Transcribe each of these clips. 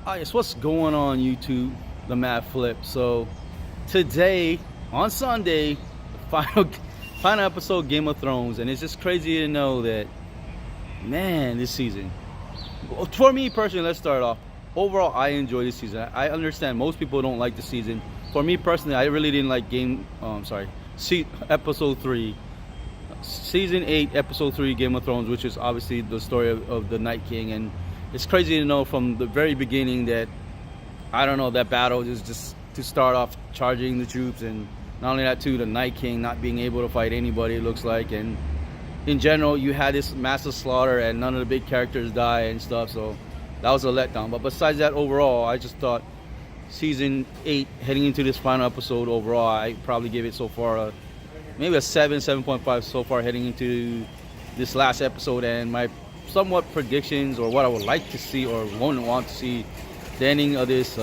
Yes, what's going on YouTube? The Mad Flip. So today on Sunday, final final episode Game of Thrones, and it's just crazy to know that man, this season. For me personally, let's start off. Overall, I enjoy this season. I understand most people don't like the season. For me personally, I really didn't like episode 3, season 8, episode 3, Game of Thrones, which is obviously the story of the Night King. And it's crazy to know from the very beginning that I don't know, that battle is just to start off charging the troops, and not only that too, the Night King not being able to fight anybody, it looks like. And in general, you had this massive slaughter and none of the big characters die and stuff, so that was a letdown. But besides that, overall, I just thought season 8 heading into this final episode, overall I probably give it so far maybe a 7.5 so far heading into this last episode. And my somewhat predictions, or what I would like to see or want to see the ending of this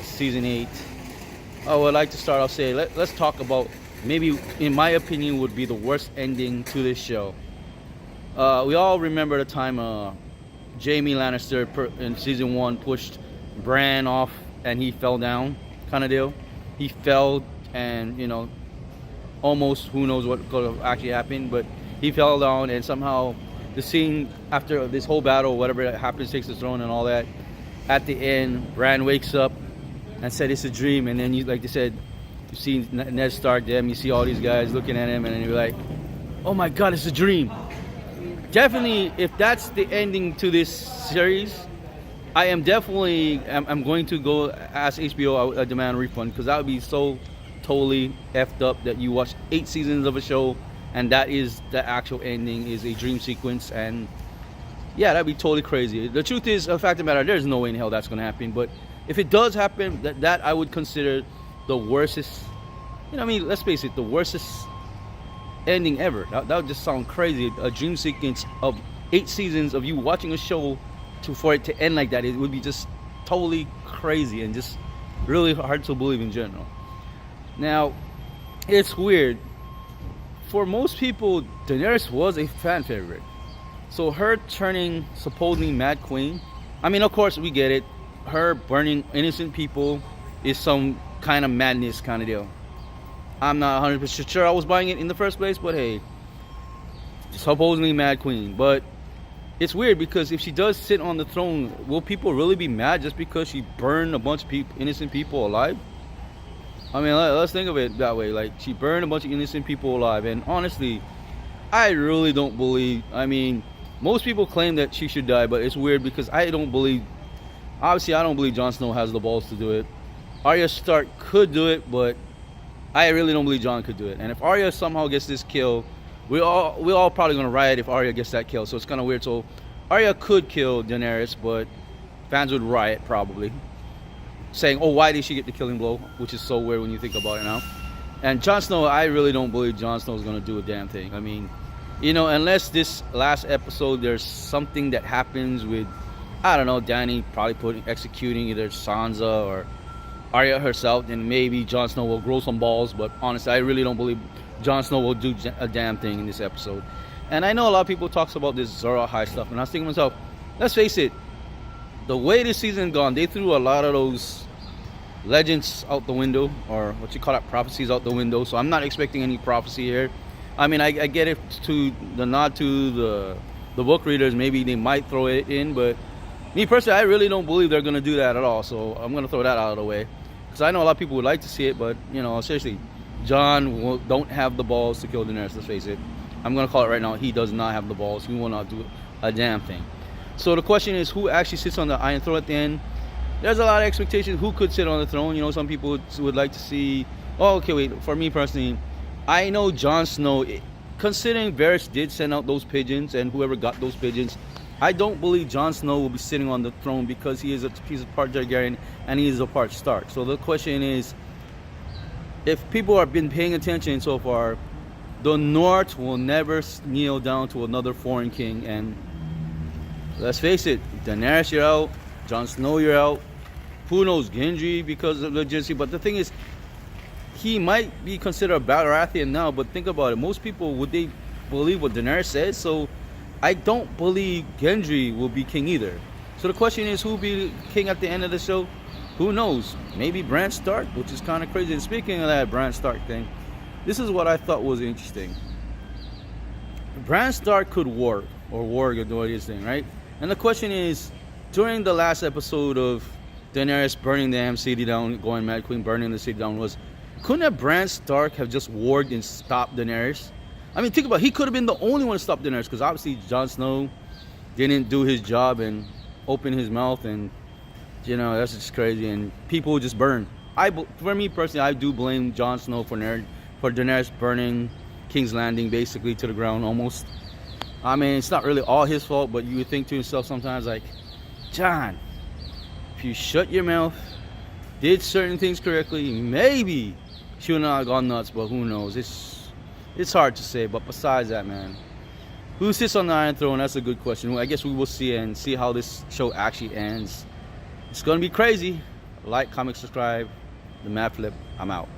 season 8, I would like to start off saying let's talk about maybe, in my opinion, would be the worst ending to this show. We all remember the time Jaime Lannister in season 1 pushed Bran off and he fell down, kind of deal. He fell, and almost, who knows what could have actually happened, but he fell down, and somehow the scene after this whole battle, whatever happens, takes the throne and all that, at the end, Bran wakes up and said it's a dream. And then, like they said, you see Ned Stark, them, you see all these guys looking at him, and then you're like, oh my god, it's a dream. Definitely, if that's the ending to this series, I am definitely, I'm going to go ask HBO, I demand a refund, because that would be so totally effed up that you watch 8 seasons of a show and that is the actual ending, is a dream sequence. And yeah, that'd be totally crazy. The truth is, the fact of the matter, there's no way in hell that's going to happen. But if it does happen, that I would consider the worstest, let's face it, the worstest ending ever. That would just sound crazy. A dream sequence of 8 seasons of you watching a show for it to end like that, it would be just totally crazy and just really hard to believe in general. Now, it's weird. For most people, Daenerys was a fan favorite. So her turning supposedly Mad Queen, of course we get it. Her burning innocent people is some kind of madness kind of deal. I'm not 100% sure I was buying it in the first place, but hey, supposedly Mad Queen. But it's weird, because if she does sit on the throne, will people really be mad just because she burned a bunch of innocent people alive? Let's think of it that way. Like, she burned a bunch of innocent people alive. And honestly, I really don't believe, most people claim that she should die, but it's weird because I don't believe Jon Snow has the balls to do it. Arya Stark could do it, but I really don't believe Jon could do it. And if Arya somehow gets this kill, we're all probably gonna riot if Arya gets that kill. So it's kind of weird. So Arya could kill Daenerys, but fans would riot probably, saying, "Oh, why did she get the killing blow?" Which is so weird when you think about it now. And Jon Snow, I really don't believe Jon Snow is gonna do a damn thing. Unless this last episode there's something that happens with, I don't know, Dany probably executing either Sansa or Arya herself, then maybe Jon Snow will grow some balls. But honestly, I really don't believe Jon Snow will do a damn thing in this episode. And I know a lot of people talks about this Zora High stuff, and I was thinking to myself, let's face it, the way this season gone, they threw a lot of those legends out the window, or what you call it, prophecies out the window. So I'm not expecting any prophecy here. I get it, to the nod to the book readers, maybe they might throw it in, but me personally, I really don't believe they're going to do that at all. So I'm going to throw that out of the way, because I know a lot of people would like to see it, but seriously, Jon don't have the balls to kill Daenerys. Let's face it, I'm going to call it right now, he does not have the balls. He will not do a damn thing. So the question is, who actually sits on the Iron Throne at the end? There's a lot of expectations who could sit on the throne. Some people would like to see, for me personally, I know Jon Snow, considering Varys did send out those pigeons, and whoever got those pigeons, I don't believe Jon Snow will be sitting on the throne, because he's a part Targaryen and he is a part Stark. So the question is, if people have been paying attention so far, the North will never kneel down to another foreign king. And let's face it, Daenerys, you're out. Jon Snow, you're out. Who knows, Gendry, because of legitimacy. But the thing is, he might be considered a Baratheon now, but think about it. Most people, would they believe what Daenerys says? So I don't believe Gendry will be king either. So the question is, who will be king at the end of the show? Who knows? Maybe Bran Stark, which is kind of crazy. And speaking of that Bran Stark thing, this is what I thought was interesting. Bran Stark could warg or do his thing, right? And the question is, during the last episode of Daenerys burning the damn city down, going Mad Queen burning the city down, couldn't have Bran Stark have just warged and stopped Daenerys? I mean, think about it. He could have been the only one to stop Daenerys, because obviously Jon Snow didn't do his job and open his mouth, and that's just crazy, and people would just burn. For me personally, I do blame Jon Snow for Daenerys burning King's Landing basically to the ground almost. I mean, it's not really all his fault, but you would think to yourself sometimes, like, Jon, if you shut your mouth, did certain things correctly, maybe she would not have gone nuts, but who knows? It's hard to say. But besides that, man, who sits on the Iron Throne? That's a good question. I guess we will see how this show actually ends. It's gonna be crazy. Like, comment, subscribe. The Mad Flip. I'm out.